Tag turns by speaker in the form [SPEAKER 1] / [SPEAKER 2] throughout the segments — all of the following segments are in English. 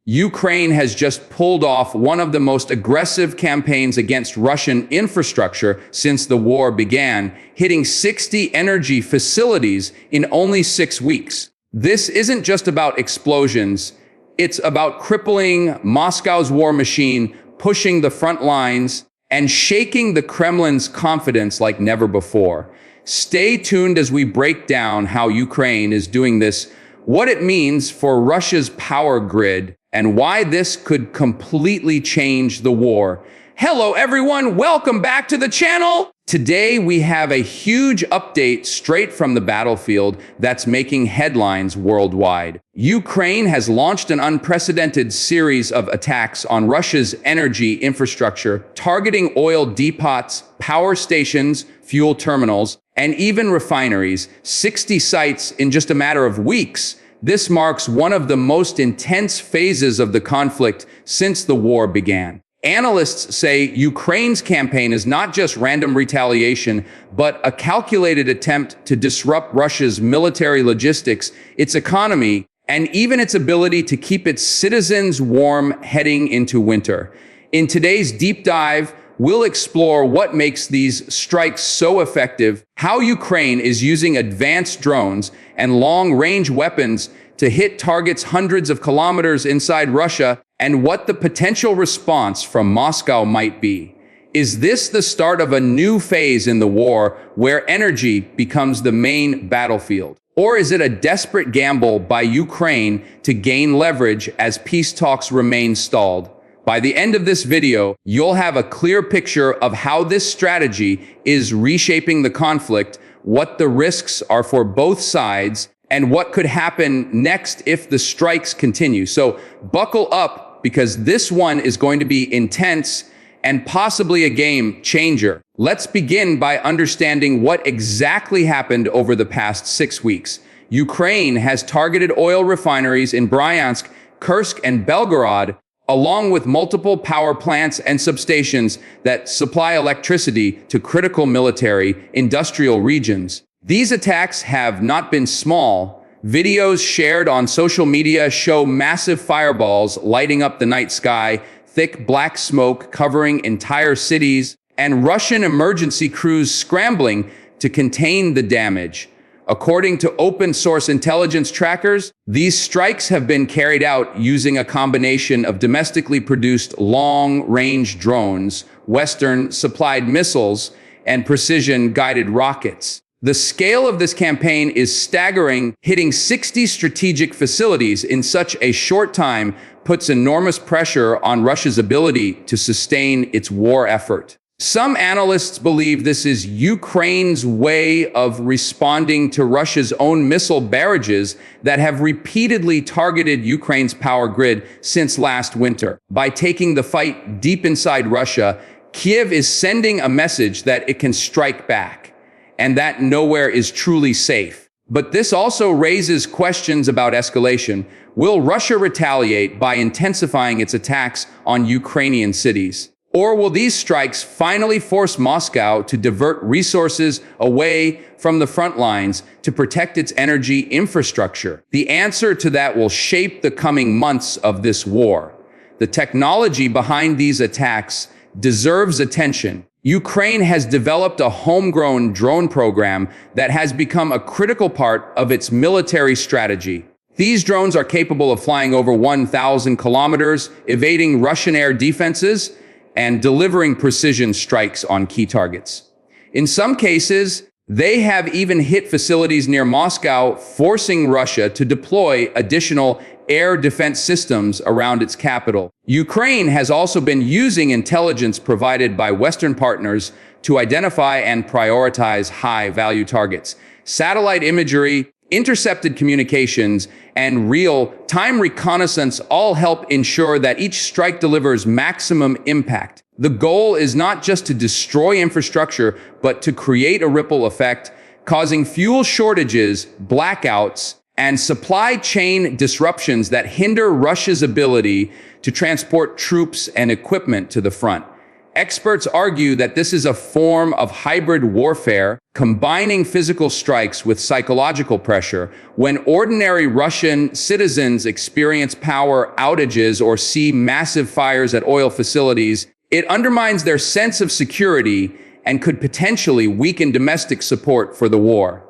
[SPEAKER 1] Ukraine has just pulled off one of the most aggressive campaigns against Russian infrastructure since the war began, hitting 60 energy facilities in only 6 weeks. This isn't just about explosions. It's about crippling Moscow's war machine, pushing the front lines, and shaking the Kremlin's confidence like never before. Stay tuned as we break down how Ukraine is doing this, what it means for Russia's power grid, and why this could completely change the war. Hello everyone, welcome back to the channel. Today we have a huge update straight from the battlefield that's making headlines worldwide. Ukraine has launched an unprecedented series of attacks on Russia's energy infrastructure, targeting oil depots, power stations, fuel terminals, and even refineries, 60 sites in just a matter of weeks. This marks one of the most intense phases of the conflict since the war began. Analysts say Ukraine's campaign is not just random retaliation, but a calculated attempt to disrupt Russia's military logistics, its economy, and even its ability to keep its citizens warm heading into winter. In today's deep dive, we'll explore what makes these strikes so effective, how Ukraine is using advanced drones and long-range weapons to hit targets hundreds of kilometers inside Russia, and what the potential response from Moscow might be. Is this the start of a new phase in the war where energy becomes the main battlefield? Or is it a desperate gamble by Ukraine to gain leverage as peace talks remain stalled? By the end of this video, you'll have a clear picture of how this strategy is reshaping the conflict, what the risks are for both sides, and what could happen next if the strikes continue. So buckle up, because this one is going to be intense and possibly a game changer. Let's begin by understanding what exactly happened over the past 6 weeks. Ukraine has targeted oil refineries in Bryansk, Kursk, and Belgorod, along with multiple power plants and substations that supply electricity to critical military, industrial regions. These attacks have not been small. Videos shared on social media show massive fireballs lighting up the night sky, thick black smoke covering entire cities, and Russian emergency crews scrambling to contain the damage. According to open-source intelligence trackers, these strikes have been carried out using a combination of domestically produced long-range drones, Western-supplied missiles, and precision-guided rockets. The scale of this campaign is staggering. Hitting 60 strategic facilities in such a short time puts enormous pressure on Russia's ability to sustain its war effort. Some analysts believe this is Ukraine's way of responding to Russia's own missile barrages that have repeatedly targeted Ukraine's power grid since last winter. By taking the fight deep inside Russia, Kiev is sending a message that it can strike back, and that nowhere is truly safe. But this also raises questions about escalation. Will Russia retaliate by intensifying its attacks on Ukrainian cities? Or will these strikes finally force Moscow to divert resources away from the front lines to protect its energy infrastructure? The answer to that will shape the coming months of this war. The technology behind these attacks deserves attention. Ukraine has developed a homegrown drone program that has become a critical part of its military strategy. These drones are capable of flying over 1,000 kilometers, evading Russian air defenses, and delivering precision strikes on key targets. In some cases, they have even hit facilities near Moscow, forcing Russia to deploy additional air defense systems around its capital. Ukraine has also been using intelligence provided by Western partners to identify and prioritize high-value targets. Satellite imagery, intercepted communications, and real-time reconnaissance all help ensure that each strike delivers maximum impact. The goal is not just to destroy infrastructure, but to create a ripple effect, causing fuel shortages, blackouts, and supply chain disruptions that hinder Russia's ability to transport troops and equipment to the front. Experts argue that this is a form of hybrid warfare, Combining physical strikes with psychological pressure, when ordinary Russian citizens experience power outages or see massive fires at oil facilities, it undermines their sense of security and could potentially weaken domestic support for the war.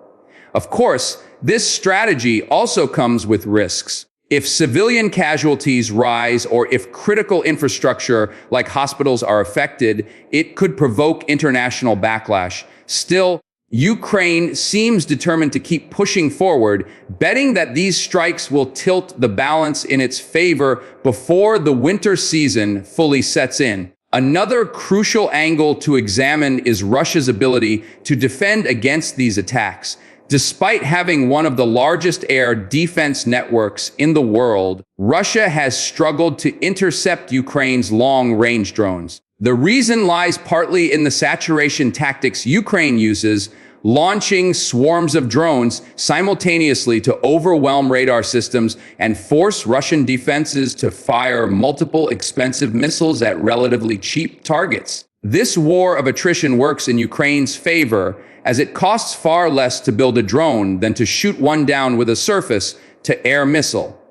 [SPEAKER 1] Of course, this strategy also comes with risks. If civilian casualties rise or if critical infrastructure like hospitals are affected, it could provoke international backlash. Still, Ukraine seems determined to keep pushing forward, betting that these strikes will tilt the balance in its favor before the winter season fully sets in. Another crucial angle to examine is Russia's ability to defend against these attacks. Despite having one of the largest air defense networks in the world, Russia has struggled to intercept Ukraine's long-range drones. The reason lies partly in the saturation tactics Ukraine uses, launching swarms of drones simultaneously to overwhelm radar systems and force Russian defenses to fire multiple expensive missiles at relatively cheap targets. This war of attrition works in Ukraine's favor, as it costs far less to build a drone than to shoot one down with a surface-to-air missile.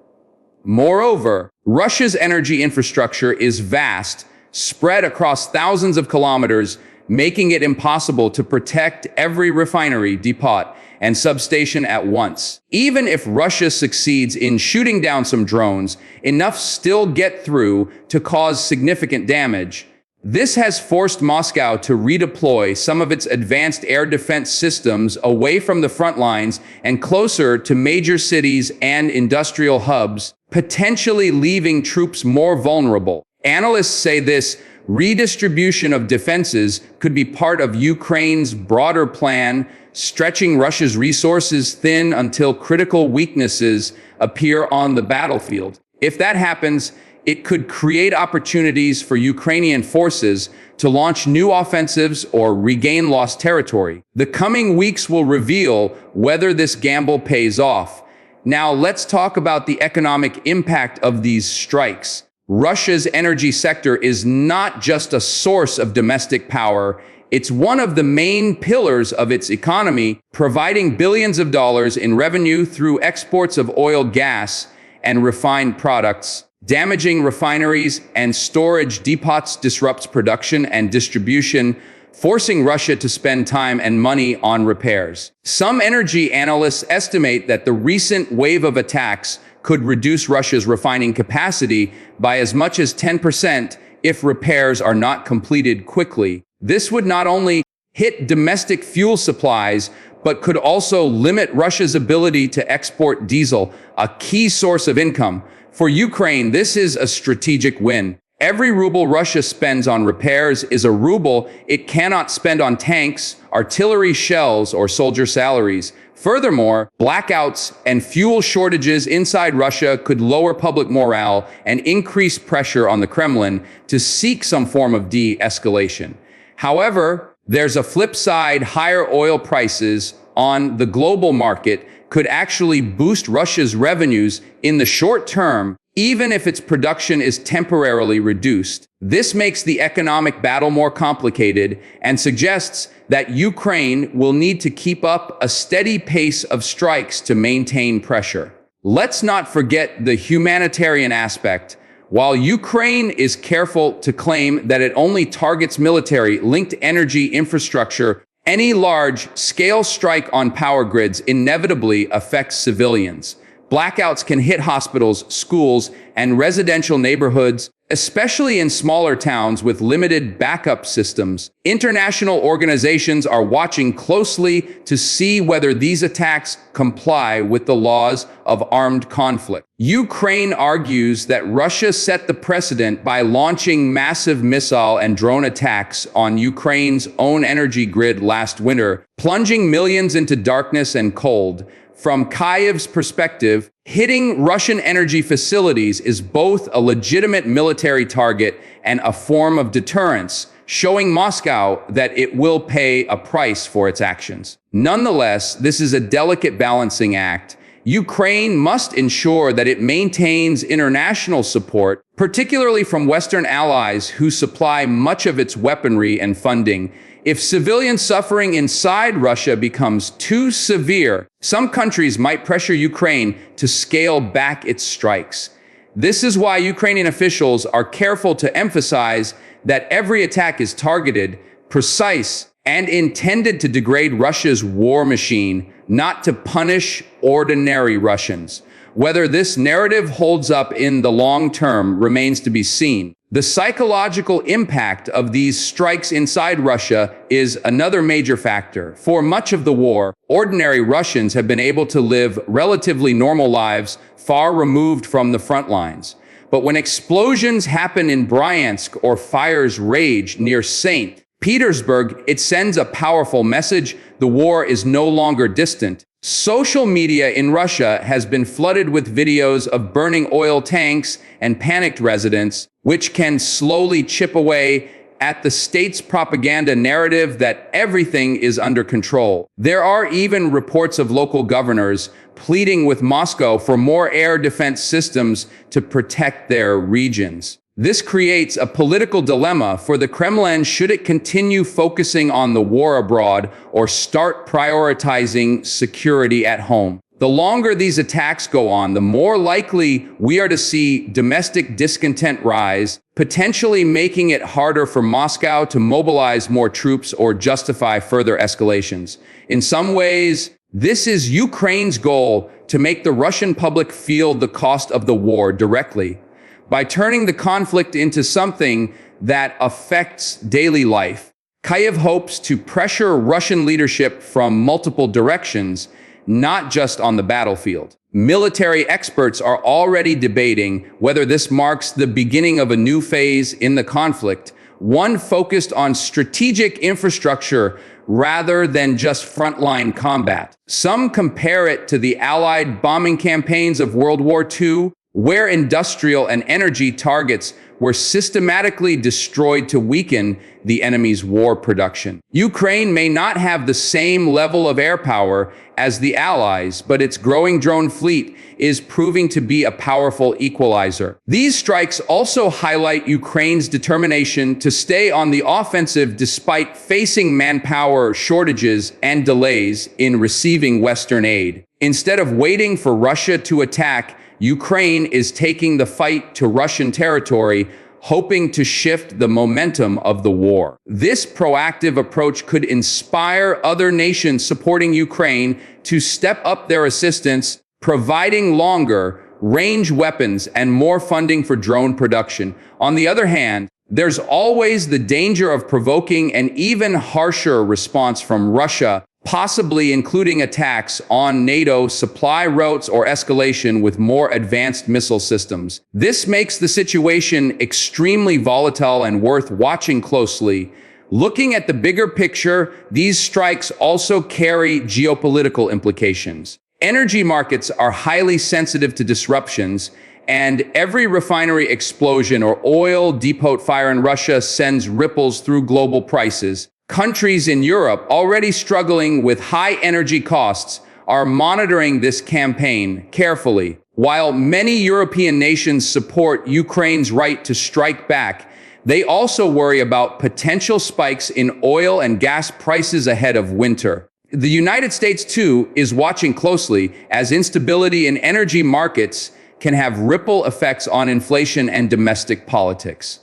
[SPEAKER 1] Moreover, Russia's energy infrastructure is vast, spread across thousands of kilometers, making it impossible to protect every refinery, depot, and substation at once. Even if Russia succeeds in shooting down some drones, enough still get through to cause significant damage. This has forced Moscow to redeploy some of its advanced air defense systems away from the front lines and closer to major cities and industrial hubs, potentially leaving troops more vulnerable. Analysts say this redistribution of defenses could be part of Ukraine's broader plan, stretching Russia's resources thin until critical weaknesses appear on the battlefield. If that happens, it could create opportunities for Ukrainian forces to launch new offensives or regain lost territory. The coming weeks will reveal whether this gamble pays off. Now, let's talk about the economic impact of these strikes. Russia's energy sector is not just a source of domestic power, it's one of the main pillars of its economy, providing billions of dollars in revenue through exports of oil, gas, and refined products. Damaging refineries and storage depots disrupts production and distribution, forcing Russia to spend time and money on repairs. Some energy analysts estimate that the recent wave of attacks could reduce Russia's refining capacity by as much as 10% if repairs are not completed quickly. This would not only hit domestic fuel supplies, but could also limit Russia's ability to export diesel, a key source of income. For Ukraine, this is a strategic win. Every ruble Russia spends on repairs is a ruble it cannot spend on tanks, artillery shells, or soldier salaries. Furthermore, blackouts and fuel shortages inside Russia could lower public morale and increase pressure on the Kremlin to seek some form of de-escalation. However, there's a flip side. Higher oil prices on the global market could actually boost Russia's revenues in the short term, even if its production is temporarily reduced. This makes the economic battle more complicated and suggests that Ukraine will need to keep up a steady pace of strikes to maintain pressure. Let's not forget the humanitarian aspect. While Ukraine is careful to claim that it only targets military-linked energy infrastructure, any large-scale strike on power grids inevitably affects civilians. Blackouts can hit hospitals, schools, and residential neighborhoods, especially in smaller towns with limited backup systems. International organizations are watching closely to see whether these attacks comply with the laws of armed conflict. Ukraine argues that Russia set the precedent by launching massive missile and drone attacks on Ukraine's own energy grid last winter, plunging millions into darkness and cold. From Kyiv's perspective, hitting Russian energy facilities is both a legitimate military target and a form of deterrence, showing Moscow that it will pay a price for its actions. Nonetheless, this is a delicate balancing act. Ukraine must ensure that it maintains international support, particularly from Western allies who supply much of its weaponry and funding. If civilian suffering inside Russia becomes too severe, some countries might pressure Ukraine to scale back its strikes. This is why Ukrainian officials are careful to emphasize that every attack is targeted, precise, and intended to degrade Russia's war machine, not to punish ordinary Russians. Whether this narrative holds up in the long term remains to be seen. The psychological impact of these strikes inside Russia is another major factor. For much of the war, ordinary Russians have been able to live relatively normal lives far removed from the front lines. But when explosions happen in Bryansk or fires rage near St. Petersburg, it sends a powerful message: the war is no longer distant. Social media in Russia has been flooded with videos of burning oil tanks and panicked residents, which can slowly chip away at the state's propaganda narrative that everything is under control. There are even reports of local governors pleading with Moscow for more air defense systems to protect their regions. This creates a political dilemma for the Kremlin. Should it continue focusing on the war abroad or start prioritizing security at home? The longer these attacks go on, the more likely we are to see domestic discontent rise, potentially making it harder for Moscow to mobilize more troops or justify further escalations. In some ways, this is Ukraine's goal: to make the Russian public feel the cost of the war directly. By turning the conflict into something that affects daily life, Kyiv hopes to pressure Russian leadership from multiple directions, not just on the battlefield. Military experts are already debating whether this marks the beginning of a new phase in the conflict, one focused on strategic infrastructure rather than just frontline combat. Some compare it to the Allied bombing campaigns of World War II, where industrial and energy targets were systematically destroyed to weaken the enemy's war production. Ukraine may not have the same level of air power as the Allies, but its growing drone fleet is proving to be a powerful equalizer. These strikes also highlight Ukraine's determination to stay on the offensive despite facing manpower shortages and delays in receiving Western aid. Instead of waiting for Russia to attack, Ukraine is taking the fight to Russian territory, hoping to shift the momentum of the war. This proactive approach could inspire other nations supporting Ukraine to step up their assistance, providing longer range weapons and more funding for drone production. On the other hand, there's always the danger of provoking an even harsher response from Russia, possibly including attacks on NATO supply routes or escalation with more advanced missile systems. This makes the situation extremely volatile and worth watching closely. Looking at the bigger picture, these strikes also carry geopolitical implications. Energy markets are highly sensitive to disruptions, and every refinery explosion or oil depot fire in Russia sends ripples through global prices. Countries in Europe, already struggling with high energy costs, are monitoring this campaign carefully. While many European nations support Ukraine's right to strike back, they also worry about potential spikes in oil and gas prices ahead of winter. The United States, too, is watching closely, as instability in energy markets can have ripple effects on inflation and domestic politics.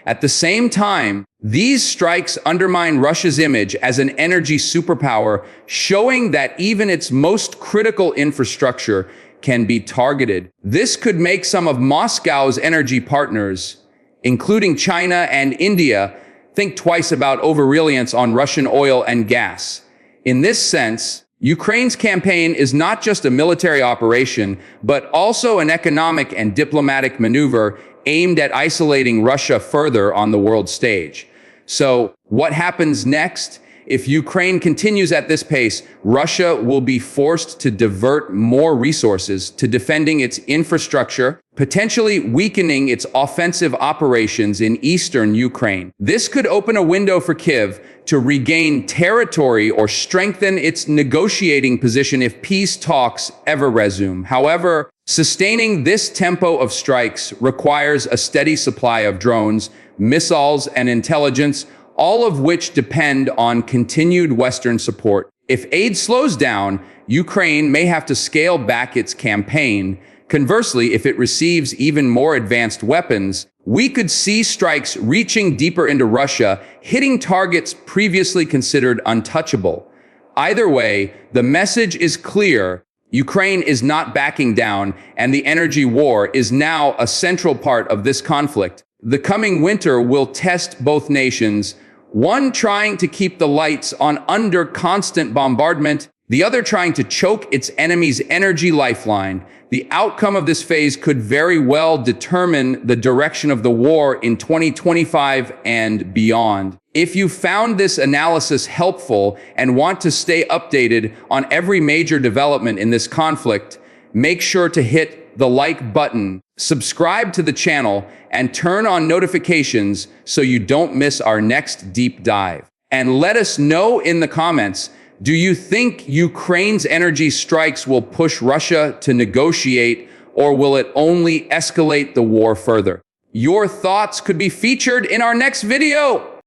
[SPEAKER 1] At the same time, these strikes undermine Russia's image as an energy superpower, showing that even its most critical infrastructure can be targeted. This could make some of Moscow's energy partners, including China and India, think twice about over-reliance on Russian oil and gas. In this sense, Ukraine's campaign is not just a military operation, but also an economic and diplomatic maneuver aimed at isolating Russia further on the world stage. So, what happens next? If Ukraine continues at this pace, Russia will be forced to divert more resources to defending its infrastructure, potentially weakening its offensive operations in eastern Ukraine. This could open a window for Kyiv to regain territory or strengthen its negotiating position if peace talks ever resume. However, sustaining this tempo of strikes requires a steady supply of drones, missiles, and intelligence, all of which depend on continued Western support. If aid slows down, Ukraine may have to scale back its campaign. Conversely, if it receives even more advanced weapons, we could see strikes reaching deeper into Russia, hitting targets previously considered untouchable. Either way, the message is clear. Ukraine is not backing down, and the energy war is now a central part of this conflict. The coming winter will test both nations, one trying to keep the lights on under constant bombardment, the other trying to choke its enemy's energy lifeline. The outcome of this phase could very well determine the direction of the war in 2025 and beyond. If you found this analysis helpful and want to stay updated on every major development in this conflict, make sure to hit the like button, subscribe to the channel, and turn on notifications so you don't miss our next deep dive. And let us know in the comments, do you think Ukraine's energy strikes will push Russia to negotiate, or will it only escalate the war further? Your thoughts could be featured in our next video.